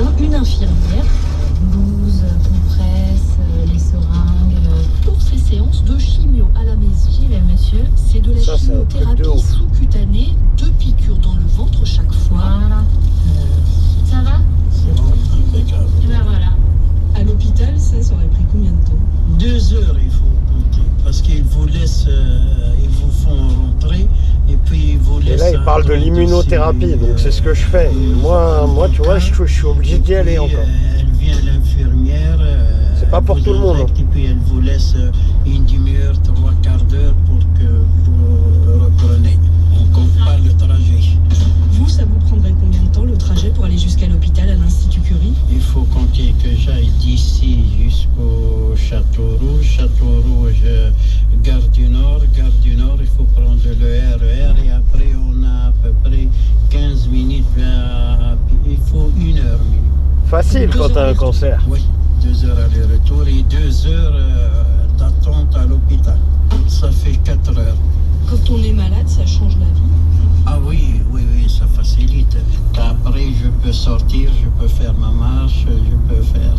médecin, une infirmière, blouse, compresse, les seringues, pour ces séances de chimio à la maison. Monsieur, c'est de la chimiothérapie sous-cutanée, 2 piqûres dans le ventre chaque fois. Voilà. Ça va? C'est bon, impeccable. Et ben voilà. À l'hôpital, ça aurait pris combien de temps? 2 heures, il faut compter. Parce qu'ils vous laissent, ils vous font rentrer et puis ils vous laissent. Et là, il parle de l'immunothérapie, donc c'est ce que je fais. Moi, tu vois, je suis obligé d'y aller encore. Elle vient, l'infirmière. C'est pas pour tout le monde. Et puis elle vous laisse une demi-heure, 3/4 d'heure pour que vous repreniez. On compte pas le trajet. Vous, ça vous prendrait combien de temps le trajet pour aller jusqu'à l'hôpital à l'Institut Curie? Il faut compter que j'aille d'ici jusqu'au Château Rouge. Château Rouge, gare du Nord. Gare du Nord, il faut prendre le RER et après on a à peu près 15 minutes. Il faut 1 heure minimum. Facile quand t'as un cancer. Oui, 2 heures aller-retour et 2 heures d'attente à l'hôpital. Ça fait 4 heures. Quand on est malade, ça change la vie. Ah oui, ça facilite. Après, je peux sortir, je peux faire ma marche, je peux faire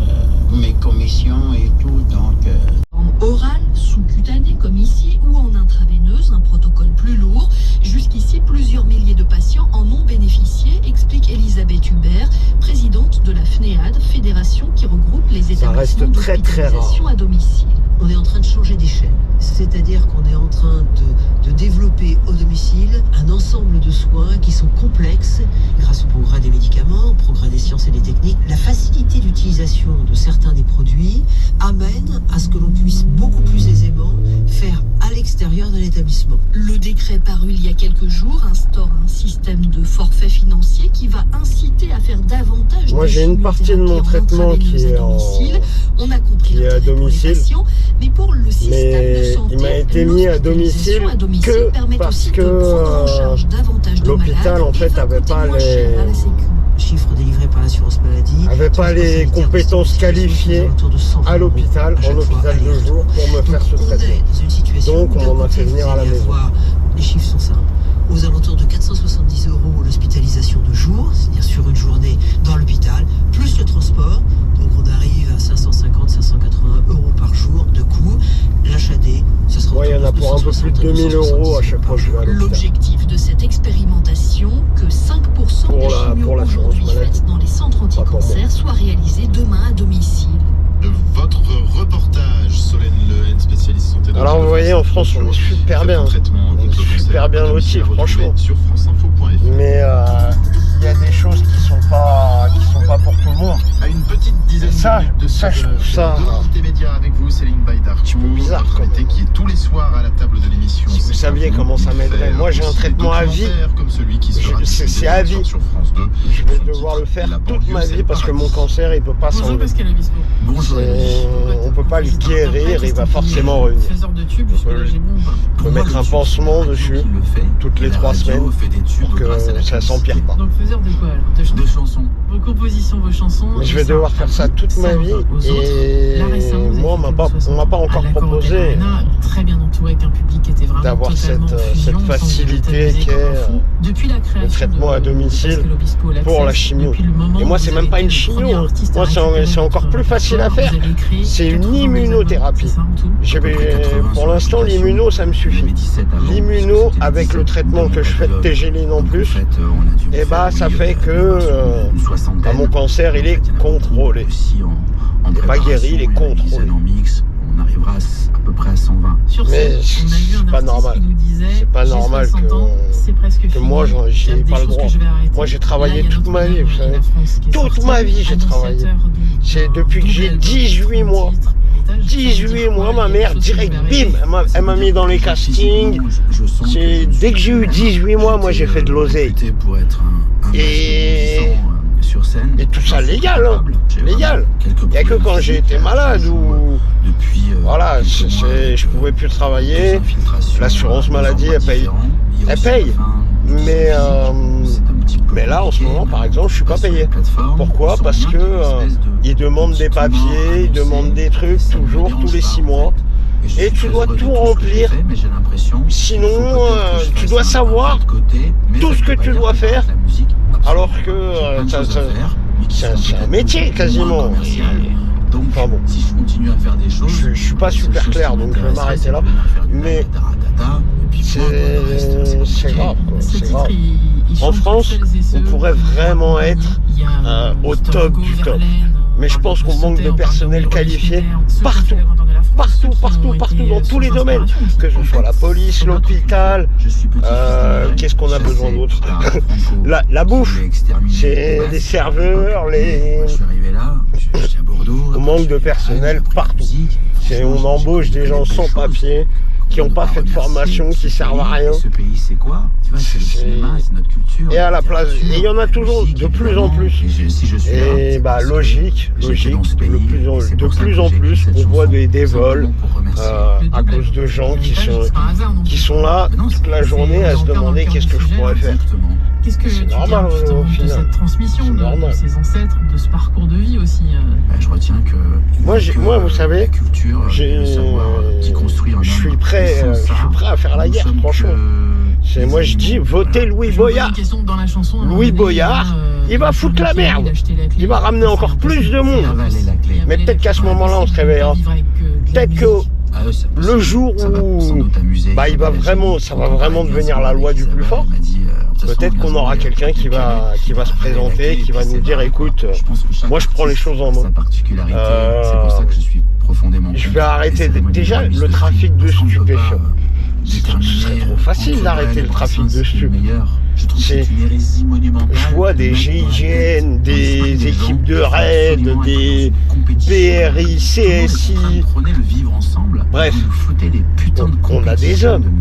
mes commissions et tout, donc... En oral, sous-cutané comme ici, ou en intraveineuse, un protocole plus lourd. Jusqu'ici, plusieurs milliers de patients en ont bénéficié, explique Elisabeth Hubert, présidente de la FNEAD, fédération qui regroupe les établissements d'hospitalisation à domicile. On est en train de changer d'échelle. C'est-à-dire qu'on est en train de développer au domicile un ensemble de soins qui sont complexes grâce au progrès des médicaments, au progrès des sciences et des techniques. La facilité d'utilisation de certains des produits amène à ce que l'on puisse beaucoup plus aisément faire à l'extérieur d'un établissement. Le décret paru il y a quelques jours instaure un système de forfait financier qui va inciter à faire davantage. Moi, j'ai une partie de mon traitement qui est On a compris à domicile. Patients, mais pour le système de santé, il m'a été mis à domicile que parce que l'hôpital en fait avait pas Le chiffre délivré par l'assurance maladie avait pas les compétences qualifiées à l'hôpital, en hôpital de jour, pour me faire ce traitement. Donc on m'en a fait venir à la maison. Les chiffres sont simples. Aux alentours de 470 € l'hospitalisation de jour, c'est-à-dire sur une journée dans l'hôpital, plus le transport. Donc on arrive à 550-580 € par jour de coût. L'HAD, ce sera... Ouais, il y en a pour un peu plus de 2000 € à chaque fois que je vais à l'hôpital. L'objectif de cette expérimentation, que 5% des chimios aujourd'hui faites dans les centres anti-cancer soient réalisés demain à domicile. Votre reportage, Solène Lehen, spécialiste santé. Alors vous voyez, en France, on est super bien. On est super bien lotis, franchement. Sur franceinfo.fr. Mais il y a des choses qui sont pas pour tout le monde. À une petite dizaine de ça, je trouve ça Deux médias avec vous, Céline Baydar, bizarre, notre invité qui est tous les soirs à la table de l'émission. Si vous saviez comment ça m'aiderait. Moi, j'ai un traitement à vie. Comme celui qui sera c'est à vie. sur France 2. Je vais devoir le faire toute ma vie parce que mon cancer, il peut pas s'enlever. Bonjour Pascal Obispo. Bonjour. On peut pas le guérir, il va forcément revenir. Faiseur de tubes, jusque là j'ai bon ou pas? On peut mettre un pansement dessus toutes les 3 semaines pour que ça s'empire pas. Donc faiseur de quoi alors? De chansons. Vos compositions, vos chansons. Mais je vais devoir faire ça toute ma vie et moi on m'a pas encore proposé très bien entouré avec un public qui était vraiment d'avoir cette facilité qu'est le traitement à domicile pour la chimio. Et moi c'est même pas une chimio, moi c'est encore plus facile à faire. C'est une immunothérapie. Pour l'instant l'immuno ça me suffit. L'immuno avec le traitement que je fais de Tégéline en plus, et bah ça fait que mon cancer il est contrôlé. Il n'est pas guéri, il est contrôlé. On arrivera à peu près à 120. Mais c'est pas normal. C'est pas normal que moi j'ai pas le droit. Moi j'ai travaillé toute ma vie, vous savez. Toute ma vie j'ai travaillé. C'est depuis que j'ai 18 mois. 18 mois, ma mère, direct, bim, elle m'a mis dans les castings. Dès que j'ai eu 18 mois, moi j'ai fait de l'oseille. Et tout ça légal, hein, légal. Il n'y a que quand j'ai été malade où voilà, je pouvais plus travailler. L'assurance maladie, elle paye. Elle paye. Mais là, en ce moment, par exemple, je suis pas payé. Pourquoi? Parce que ils demandent des papiers, ils demandent des trucs toujours, tous les 6 mois. Et tu dois tout remplir. Sinon, tu dois savoir tout ce que tu dois faire. Alors que c'est un métier quasiment. Donc, enfin bon, si je continue à faire des choses, je suis pas super clair, donc je vais m'arrêter là. Mais c'est grave, quoi. C'est grave. En France, on pourrait vraiment être au top du top. Mais je pense qu'on manque de personnel qualifié partout, dans tous les domaines. Que ce soit la police, l'hôpital, qu'est-ce qu'on a besoin d'autre? La bouffe, c'est les serveurs, Je suis arrivé là, j'étais à Bordeaux. On manque de personnel partout. On embauche des gens sans papier, qui n'ont pas fait de formation, qui servent à rien. Ce pays, c'est quoi? Tu vois, c'est le cinéma, c'est notre culture. Et à la place, et il y en a toujours de plus en plus. Et bah logique, de plus en plus, on voit des vols à cause de gens qui sont là toute la journée à se demander qu'est-ce que je pourrais faire. Qu'est-ce que tu normal, tiens de cette transmission de ses ancêtres, de ce parcours de vie aussi Je retiens que moi, vous savez, la culture, le savoir qui construit un homme. Je suis prêt à faire la guerre, franchement. Moi, je dis, votez Louis Boyard. Louis Boyard, il va foutre la merde. Il va ramener encore plus de monde. Mais peut-être qu'à ce moment-là, on se réveillera. Peut-être que le jour où ça va vraiment devenir la loi du plus fort, peut-être qu'on aura quelqu'un qui va se présenter, qui va nous dire, écoute, moi je prends les choses en main. Je vais arrêter déjà le trafic de stupéfiants. Ce serait trop facile d'arrêter le trafic de stupéfiants. Je vois des GIGN, des équipes de raid, des PRI, CSI. Bref, on a des hommes.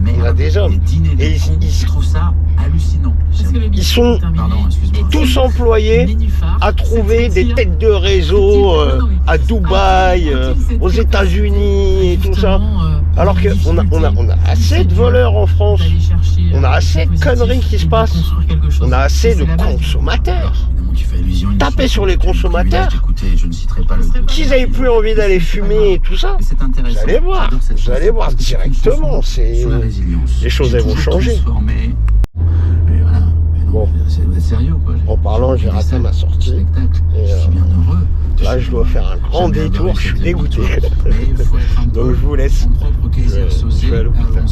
Et ils sont tous employés à trouver des têtes de réseau à Dubaï, aux États-Unis et tout ça. Alors qu'on a assez de voleurs en France, on a assez de conneries qui se passent, on a assez de consommateurs. Tapez sur les consommateurs, qu'ils n'avaient plus envie d'aller fumer et tout ça, vous allez voir directement, les choses elles vont changer. Bon, en parlant, j'ai raté ma sortie. Et là, je dois faire un grand détour, je suis dégoûté. Donc je vous laisse. Je vais à l'hôpital.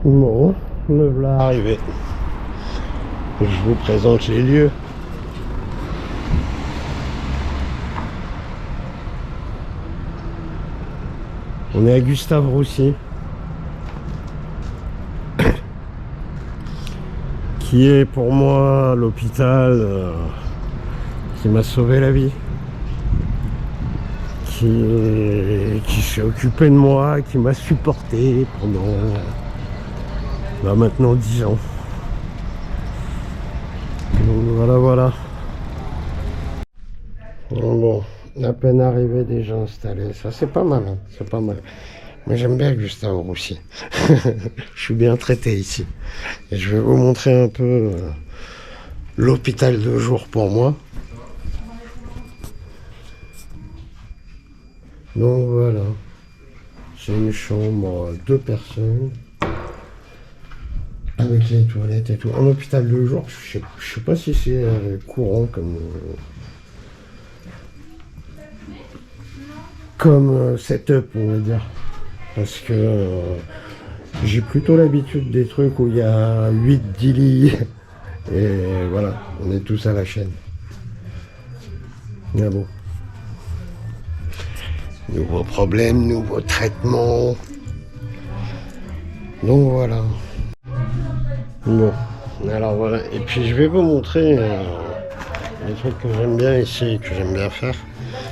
Bon, me voilà arrivé. Je vous présente les lieux. On est à Gustave Roussy, qui est pour moi l'hôpital qui m'a sauvé la vie, qui s'est occupé de moi, qui m'a supporté pendant maintenant 10 ans. Donc voilà. Bon, à peine arrivé, déjà installé, ça c'est pas mal, c'est pas mal. Mais j'aime bien Gustave Roussy. Je suis bien traité ici. Et je vais vous montrer un peu l'hôpital de jour pour moi. Donc voilà. C'est une chambre 2 personnes. Avec les toilettes et tout. En hôpital de jour, je sais pas si c'est courant comme setup, on va dire. Parce que j'ai plutôt l'habitude des trucs où il y a 8-10 lits. Et voilà, on est tous à la chaîne. Mais bon. Nouveaux problèmes, nouveaux traitements. Donc voilà. Bon, alors voilà. Et puis je vais vous montrer les trucs que j'aime bien ici, que j'aime bien faire.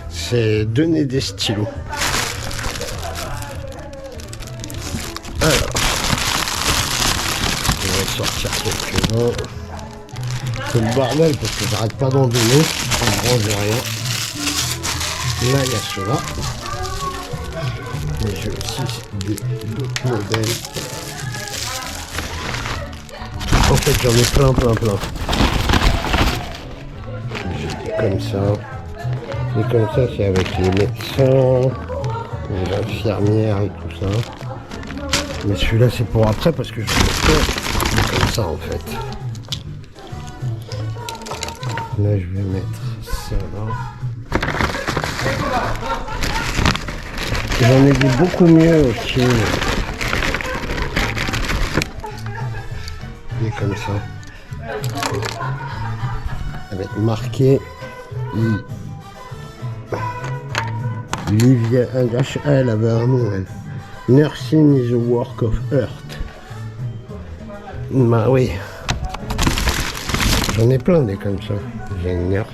C'est donner des stylos. Alors, je vais sortir quelques-uns. C'est le bordel parce que j'arrête pas d'en donner. Je ne range rien. Là, il y a ceux-là. Mais j'ai aussi d'autres modèles. En fait, j'en ai plein. J'ai des comme ça. Et comme ça, c'est avec les médecins, les infirmières et tout ça. Mais celui-là, c'est pour après parce que je vais le faire comme ça, en fait. Là, je vais mettre ça, non? J'en ai dit beaucoup mieux aussi. Il est comme ça. Avec marqué Livia, elle avait un nom, elle. Nursing is a work of art. Bah oui. J'en ai plein des comme ça. J'ai une nurse.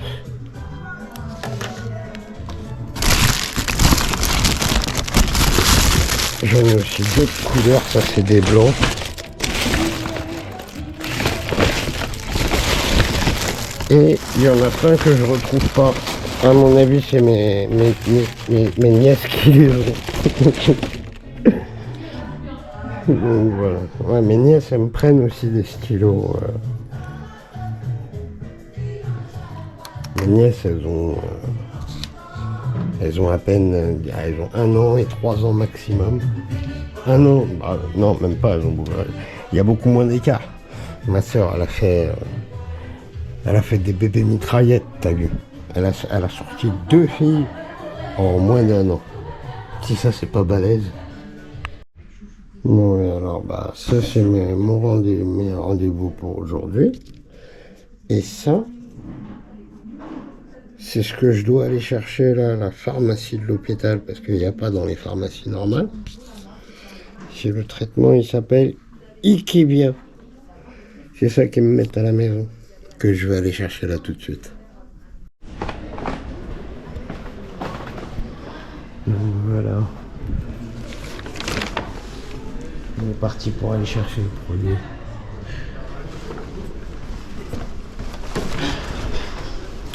J'en ai aussi d'autres couleurs, ça c'est des blancs. Et il y en a plein que je retrouve pas. À mon avis, c'est mes nièces qui les ont. Donc voilà. Ouais, mes nièces, elles me prennent aussi des stylos. Mes nièces, elles ont à peine, elles ont 1 an et 3 ans maximum. 1 an, bah, non, même pas, elles ont beaucoup. Il y a beaucoup moins d'écart. Ma soeur, elle a fait des bébés mitraillettes, t'as vu. Elle a sorti 2 filles en moins d'1 an. Si ça, c'est pas balèze. Bon, et alors, bah, ça, c'est mes rendez-vous pour aujourd'hui. Et ça, c'est ce que je dois aller chercher là, à la pharmacie de l'hôpital, parce qu'il n'y a pas dans les pharmacies normales. C'est le traitement, il s'appelle Ikebia. C'est ça qu'ils me mettent à la maison, que je vais aller chercher là tout de suite. Donc voilà. On est parti pour aller chercher le produit.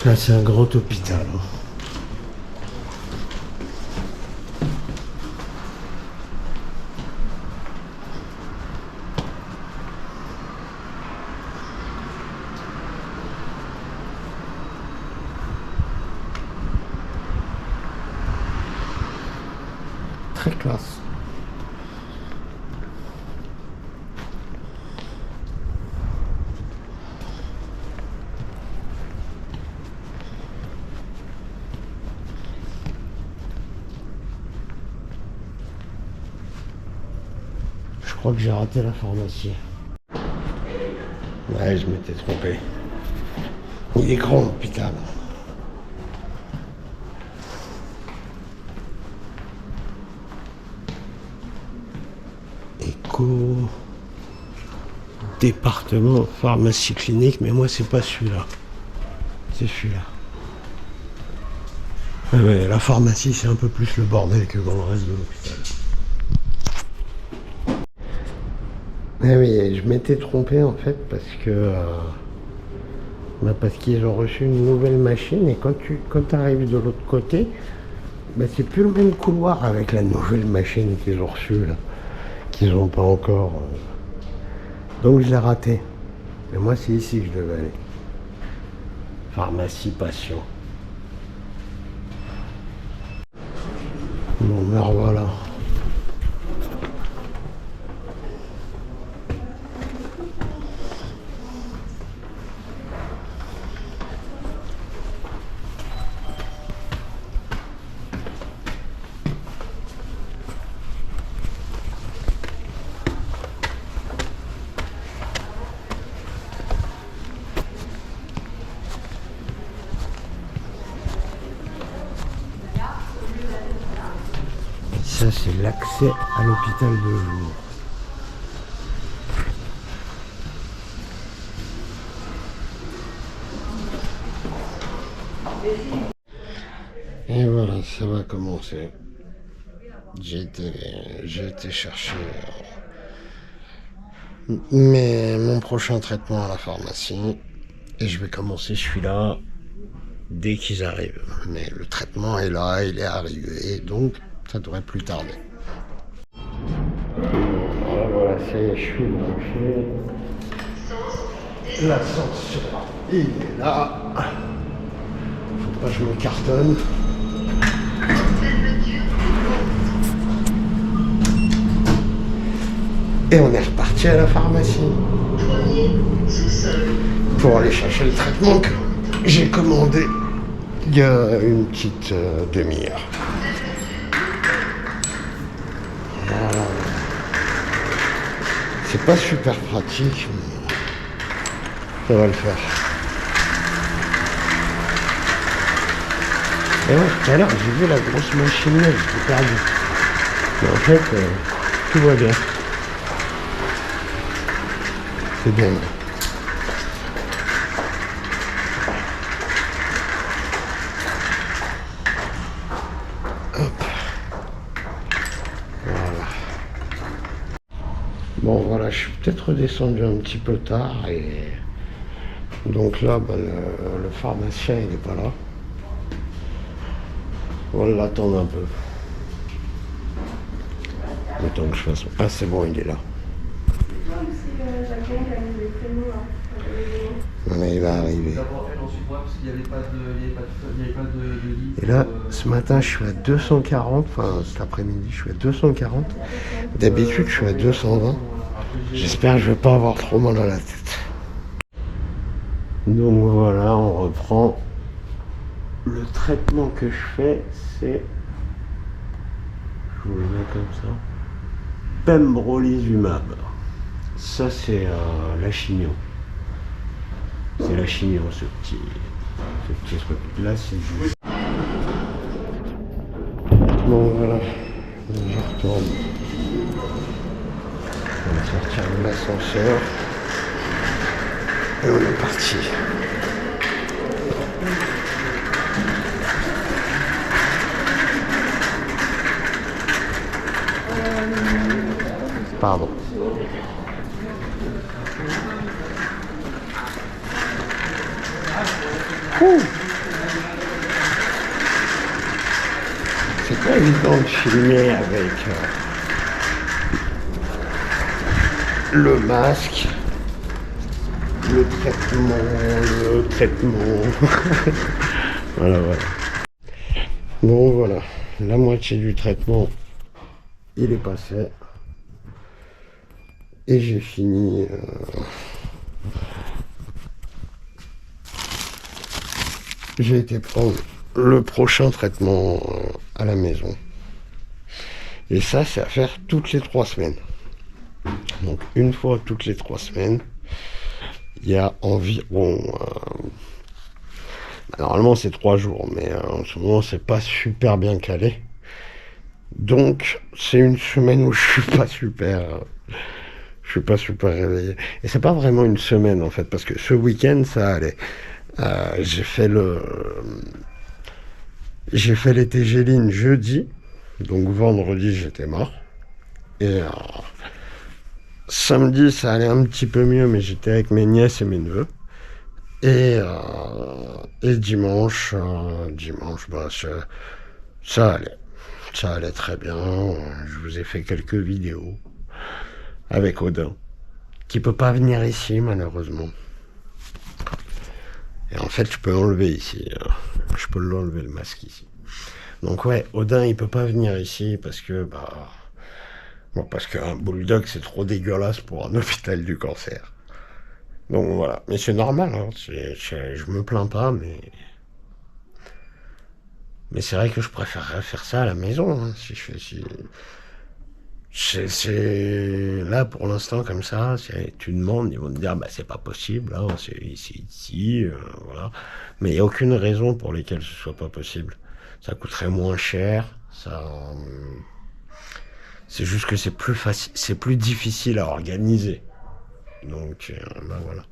Là, c'est un grand hôpital. Très classe. Je crois que j'ai raté la pharmacie. Ouais, je m'étais trompé. Il est grand l'hôpital. Département pharmacie clinique, mais moi c'est pas celui-là, c'est celui-là. Ouais, la pharmacie c'est un peu plus le bordel que dans le reste de l'hôpital. Oui, je m'étais trompé en fait parce que parce qu'ils ont reçu une nouvelle machine et quand tu arrives de l'autre côté, c'est plus le même couloir avec la nouvelle machine qu'ils ont reçue là. Qu'ils n'ont pas encore. Donc je l'ai raté. Mais moi c'est ici que je devais aller. Pharmacie patient. Bon ben voilà. Ça, c'est l'accès à l'hôpital de jour. Et voilà, ça va commencer. J'ai été chercher mon prochain traitement à la pharmacie. Et je vais commencer celui-là dès qu'ils arrivent. Mais le traitement est là, il est arrivé, donc ça devrait plus tarder. Voilà, ça y est, je suis branché. L'ascenseur, il est là. Faut pas que je me cartonne. Et on est reparti à la pharmacie. Pour aller chercher le traitement que j'ai commandé il y a une petite demi-heure. Voilà. C'est pas super pratique, mais ça va le faire. Et ouais, tout à l'heure, j'ai vu la grosse machine là, j'étais perdu. Mais en fait, tout va bien. C'est bien. Hop. Voilà. Bon, voilà, je suis peut-être redescendu un petit peu tard et donc là, bah, le pharmacien, il n'est pas là. On va l'attendre un peu. Le temps que je fasse... Ah, c'est bon, il est là. Voilà, il va arriver. Et là, ce matin, je suis à 240. Enfin, cet après-midi, je suis à 240. D'habitude, je suis à 220. J'espère que je vais pas avoir trop mal à la tête. Donc voilà, on reprend. Le traitement que je fais, c'est... Je vous le mets comme ça. Pembrolizumab. Ça, c'est la chimio. C'est la chimio, ce petit truc. Là, c'est juste... Bon, voilà. Je retourne. On va sortir de l'ascenseur. Et on est parti. Pardon. C'est pas évident de filmer avec le masque, le traitement. Voilà. Bon, voilà. La moitié du traitement, il est passé. Et j'ai fini. J'ai été prendre le prochain traitement à la maison. Et ça, c'est à faire toutes les 3 semaines. Donc, une fois toutes les 3 semaines, il y a environ... normalement, c'est 3 jours, mais en ce moment, c'est pas super bien calé. Donc, c'est une semaine où je suis pas super réveillé. Et c'est pas vraiment une semaine, en fait, parce que ce week-end, ça allait. J'ai fait les Tégélines jeudi, donc vendredi j'étais mort. Et samedi ça allait un petit peu mieux, mais j'étais avec mes nièces et mes neveux. Et dimanche, bah, ça allait très bien. Je vous ai fait quelques vidéos avec Odin, qui peut pas venir ici malheureusement. Et en fait, je peux enlever ici. Je peux l'enlever le masque ici. Donc ouais, Odin, il peut pas venir ici parce que, parce qu'un bulldog, c'est trop dégueulasse pour un hôpital du cancer. Donc voilà. Mais c'est normal, hein. Je me plains pas, mais c'est vrai que je préférerais faire ça à la maison, hein, c'est là pour l'instant comme ça, tu demandes, ils vont te dire c'est pas possible, là, c'est ici, voilà. Mais il n'y a aucune raison pour laquelle ce soit pas possible. Ça coûterait moins cher, c'est juste que c'est plus facile, c'est plus difficile à organiser. Donc voilà.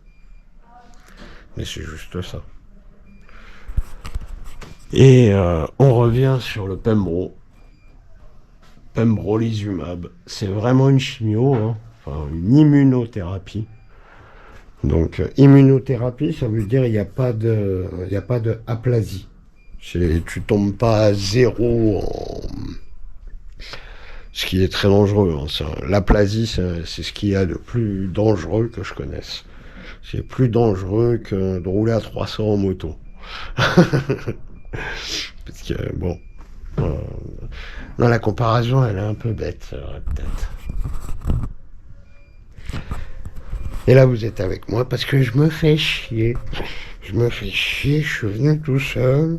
Mais c'est juste ça. Et on revient sur le Pembrolizumab, c'est vraiment une chimio, hein. Enfin une immunothérapie. Donc immunothérapie, ça veut dire il n'y a pas de aplasie. Tu tombes pas à 0 ce qui est très dangereux, hein. L'aplasie, c'est ce qu'il y a de plus dangereux que je connaisse. C'est plus dangereux que de rouler à 300 en moto. Parce que bon. Non, la comparaison, elle est un peu bête, c'est vrai, peut-être. Et là, vous êtes avec moi parce que je me fais chier. Je suis venu tout seul.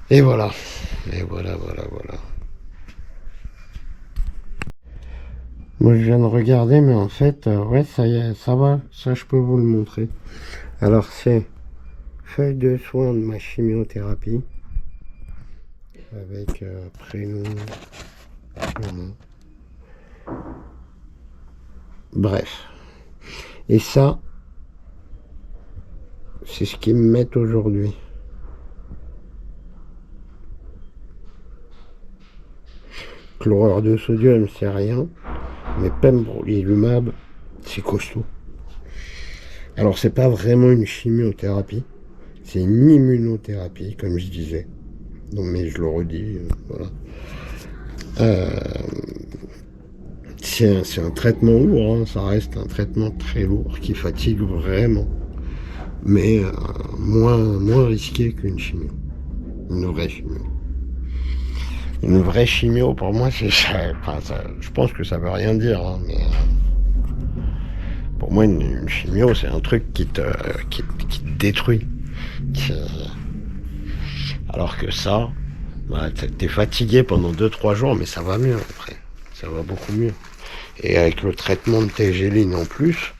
Et voilà. Voilà. Moi je viens de regarder, mais en fait, ouais, ça y est, ça va, ça je peux vous le montrer. Alors c'est feuille de soin de ma chimiothérapie, avec prénom, nom. Bref. Et ça, c'est ce qu'ils me mettent aujourd'hui. Chlorure de sodium, c'est rien. Mais pembrolizumab, c'est costaud. Alors, c'est pas vraiment une chimiothérapie. C'est une immunothérapie, comme je disais. Donc, mais je le redis, voilà. C'est un traitement lourd, hein. Ça reste un traitement très lourd qui fatigue vraiment. Mais moins risqué qu'une chimio. Une vraie chimio. Une vraie chimio, pour moi, c'est ça. Enfin, je pense que ça veut rien dire, hein, mais pour moi, une chimio, c'est un truc qui te détruit. Alors que ça, bah, t'es fatigué pendant 2-3 jours, mais ça va mieux après. Ça va beaucoup mieux. Et avec le traitement de T-géline en plus,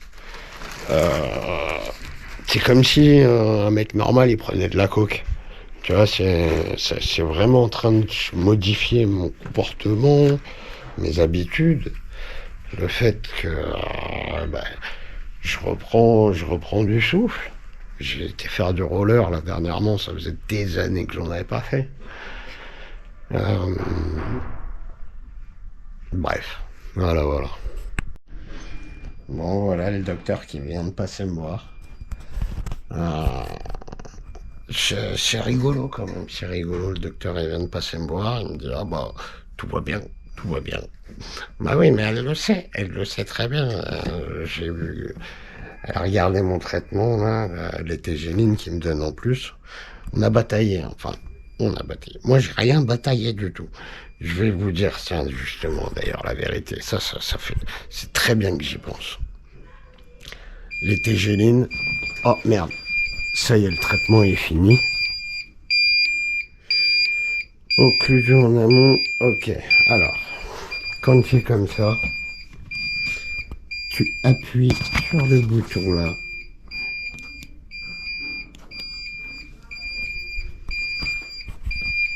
c'est comme si un mec normal, il prenait de la coke. Tu vois, c'est vraiment en train de modifier mon comportement, mes habitudes. Le fait que je reprends du souffle. J'ai été faire du roller là dernièrement, ça faisait des années que j'en avais pas fait. Bref, voilà. Bon, voilà le docteur qui vient de passer me voir. C'est rigolo quand même, c'est rigolo, le docteur il vient de passer me voir, il me dit tout va bien. Bah oui, mais elle le sait très bien. J'ai vu, elle a regardé mon traitement là, les T-géline qui me donne en plus. On a bataillé. Moi j'ai rien bataillé du tout. Je vais vous dire, tiens, justement d'ailleurs la vérité, ça fait, c'est très bien que j'y pense. Les T-géline, oh merde. Ça y est, le traitement est fini. Occlusion en amont, ok. Alors, quand c'est comme ça, tu appuies sur le bouton là.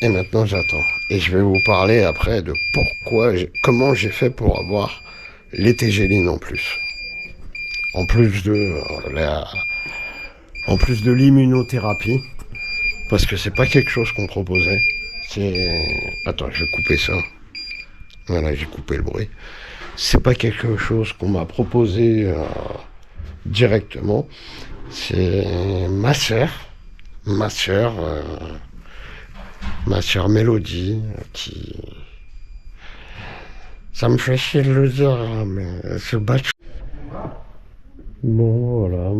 Et maintenant j'attends. Et je vais vous parler après de comment j'ai fait pour avoir les T-géline en plus. En plus de l'immunothérapie, parce que c'est pas quelque chose qu'on proposait. Attends, je vais couper ça. Voilà, j'ai coupé le bruit. C'est pas quelque chose qu'on m'a proposé directement. C'est ma sœur Mélodie, qui... Ça me fait chier de le dire, hein, mais elle se bat. Bon, voilà,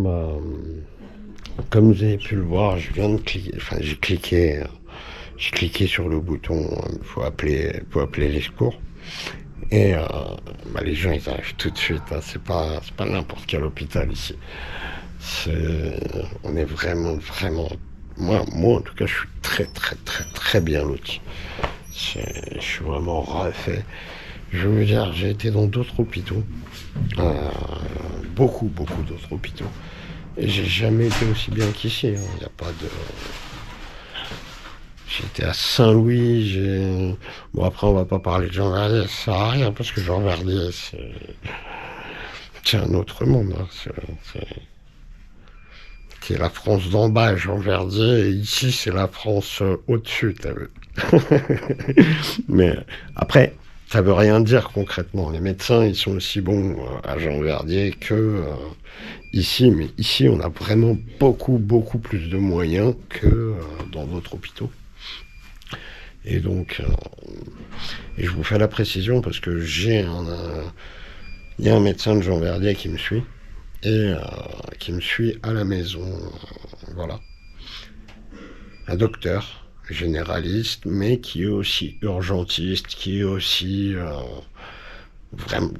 comme vous avez pu le voir, je viens de cliquer, j'ai cliqué sur le bouton, il faut appeler les secours. Et les gens, ils arrivent tout de suite, hein, c'est pas n'importe quel hôpital ici. On est vraiment, moi en tout cas, je suis très bien loti. Je suis vraiment refait. Je veux dire, j'ai été dans d'autres hôpitaux, beaucoup d'autres hôpitaux, et j'ai jamais été aussi bien qu'ici. Il n'y a pas de... J'étais à Saint-Louis, bon après on va pas parler de Jean Verdier, ça sert à rien, parce que Jean Verdier, c'est un autre monde, hein. C'est la France d'en bas, Jean Verdier, et ici c'est la France au-dessus, t'as vu. Mais après... Ça veut rien dire concrètement. Les médecins, ils sont aussi bons à Jean Verdier que ici. Mais ici, on a vraiment beaucoup plus de moyens que dans d'autres hôpitaux. Et donc, et je vous fais la précision parce que il y a un médecin de Jean Verdier qui me suit et qui me suit à la maison. Voilà. Un docteur généraliste, mais qui est aussi urgentiste, qui est aussi vraiment,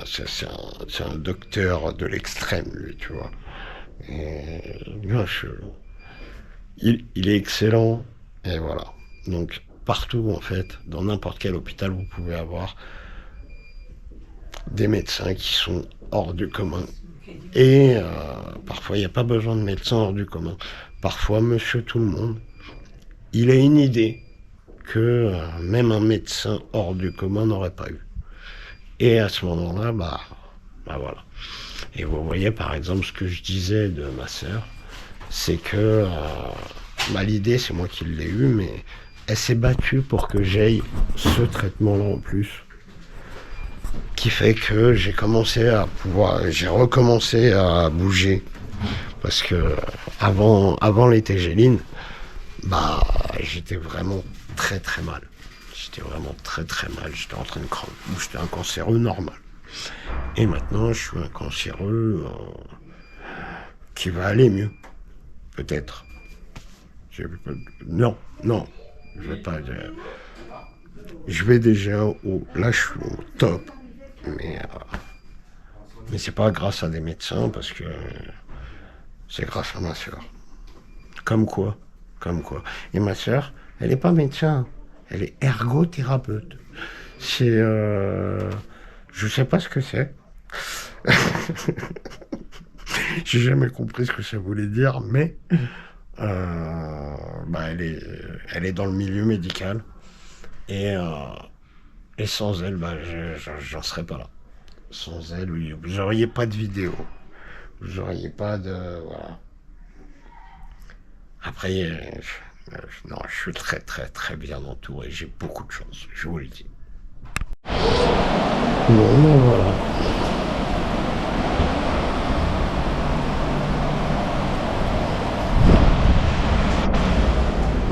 c'est un docteur de l'extrême, lui, tu vois. Et bien, il est excellent. Et voilà. Donc, partout, en fait, dans n'importe quel hôpital, vous pouvez avoir des médecins qui sont hors du commun. Et parfois, il n'y a pas besoin de médecins hors du commun. Parfois, monsieur tout le monde, il a une idée que même un médecin hors du commun n'aurait pas eu. Et à ce moment-là, bah voilà. Et vous voyez, par exemple, ce que je disais de ma sœur, c'est que l'idée, c'est moi qui l'ai eue, mais elle s'est battue pour que j'aille ce traitement-là en plus. Qui fait que j'ai recommencé à bouger. Parce que avant les Tégélines, j'étais vraiment très très mal. J'étais vraiment très très mal. J'étais en train de crever. J'étais un cancéreux normal. Et maintenant, je suis un cancéreux qui va aller mieux. Peut-être. Non. Je vais pas. Je vais déjà là, je suis au top. Mais c'est pas grâce à des médecins, parce que c'est grâce à ma soeur. Comme quoi. Et ma soeur, elle est pas médecin, elle est ergothérapeute. C'est... je sais pas ce que c'est. J'ai jamais compris ce que ça voulait dire, mais elle est dans le milieu médical. Et sans elle, j'en serais pas là. Sans elle, vous n'auriez pas de vidéo. Vous n'auriez pas de... Voilà. Après, je suis très très très bien entouré. J'ai beaucoup de chance, je vous le dis. Bon, voilà.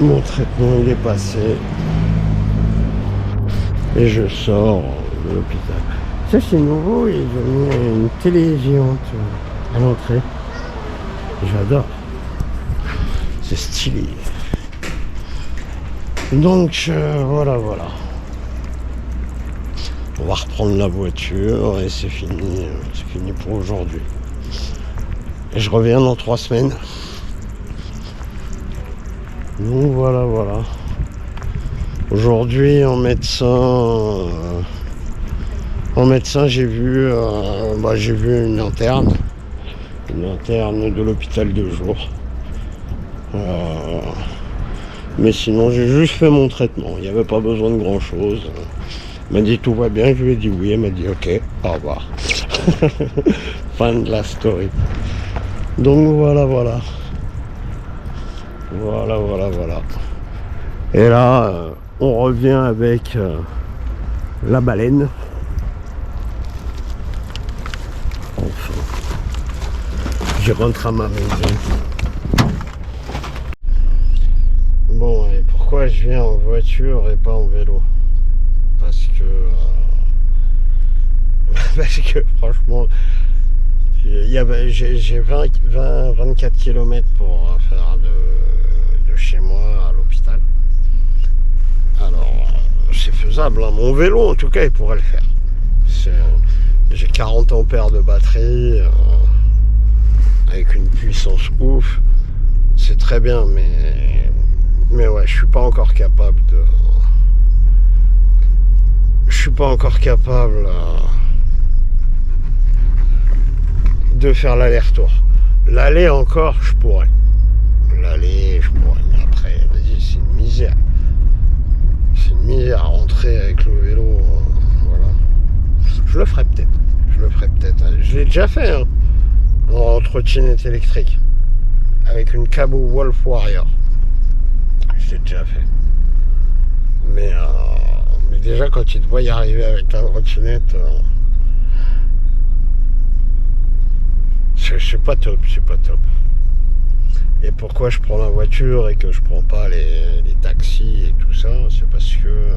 Mon traitement, il est passé. Et je sors de l'hôpital. Ça, c'est nouveau, ils ont mis une télé géante à l'entrée. J'adore. C'est stylé. Donc, voilà. On va reprendre la voiture et c'est fini. C'est fini pour aujourd'hui. Et je reviens dans 3 semaines. Donc, voilà. Aujourd'hui, en médecin, j'ai vu une interne de l'hôpital de jour. Mais sinon, j'ai juste fait mon traitement. Il n'y avait pas besoin de grand chose. Elle m'a dit tout va bien. Je lui ai dit oui. Elle m'a dit ok, au revoir. Fin de la story. Donc voilà. Et là, on revient avec la baleine. Enfin, je rentre à ma maison. Bon, et pourquoi je viens en voiture et pas en vélo? Parce que franchement, j'ai 24 km pour faire de chez moi à l'hôpital. Alors, c'est faisable, hein. Mon vélo, en tout cas, il pourrait le faire. J'ai 40 ampères de batterie, avec une puissance ouf. C'est très bien, mais ouais, je suis pas encore capable de... de faire l'aller-retour. L'aller encore, je pourrais. Mais après, vas-y, c'est une misère. C'est une misère à rentrer avec le vélo. Voilà. Je le ferai peut-être. Je l'ai déjà fait, hein, en trottinette électrique. Avec une Cabo Wolf Warrior. Je l'ai déjà fait. Mais déjà, quand tu te vois y arriver avec ta trottinette, c'est pas top. Et pourquoi je prends la voiture et que je prends pas les taxis et tout ça, c'est parce que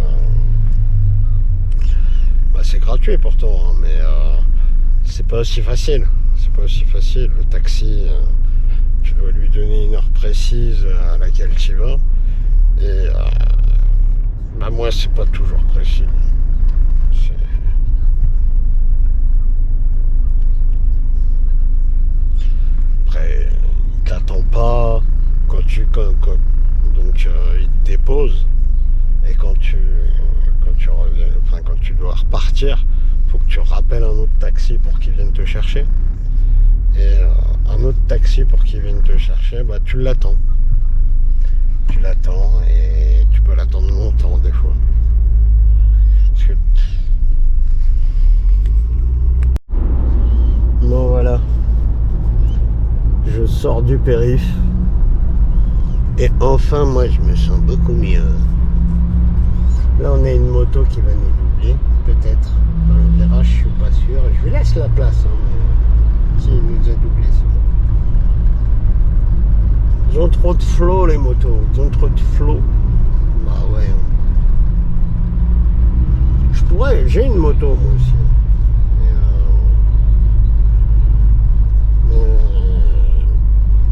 c'est gratuit pourtant, hein, mais c'est pas aussi facile. Le taxi, tu dois lui donner une heure précise à laquelle tu vas. Et moi, c'est pas toujours précis. Après, il te dépose, et quand tu reviens, enfin quand tu dois repartir, faut que tu rappelles un autre taxi pour qu'il vienne te chercher. Et un autre taxi pour qu'il vienne te chercher, bah tu l'attends. Tu l'attends et tu peux l'attendre longtemps des fois. Parce que... Bon voilà. Je sors du périph. Et enfin moi je me sens beaucoup mieux. Là on a une moto qui va nous doubler, peut-être. Dans le virage, je suis pas sûr. Je lui laisse la place, hein, mais s'il nous a doublé, c'est bon. Ils ont trop de flow les motos, ils ont trop de flow. Bah ouais. Je pourrais, j'ai une moto moi aussi.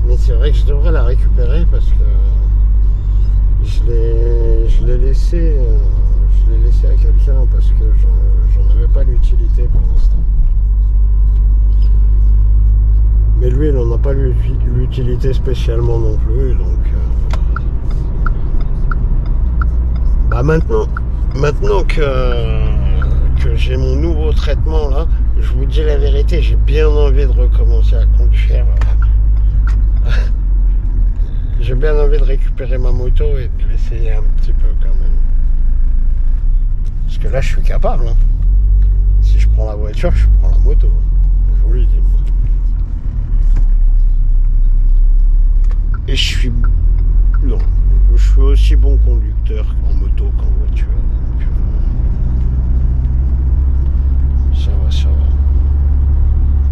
Mais c'est vrai que je devrais la récupérer parce que je l'ai laissé à quelqu'un parce que j'en avais pas l'utilité pour l'instant. Mais lui, il n'en a pas l'utilité spécialement non plus, donc... Bah maintenant que j'ai mon nouveau traitement là, je vous dis la vérité, j'ai bien envie de recommencer à conduire. J'ai bien envie de récupérer ma moto et de l'essayer un petit peu quand même. Parce que là, je suis capable. Hein. Si je prends la voiture, je prends la moto. Je vous le dis. Et je suis aussi bon conducteur en moto qu'en voiture. Donc, ça va.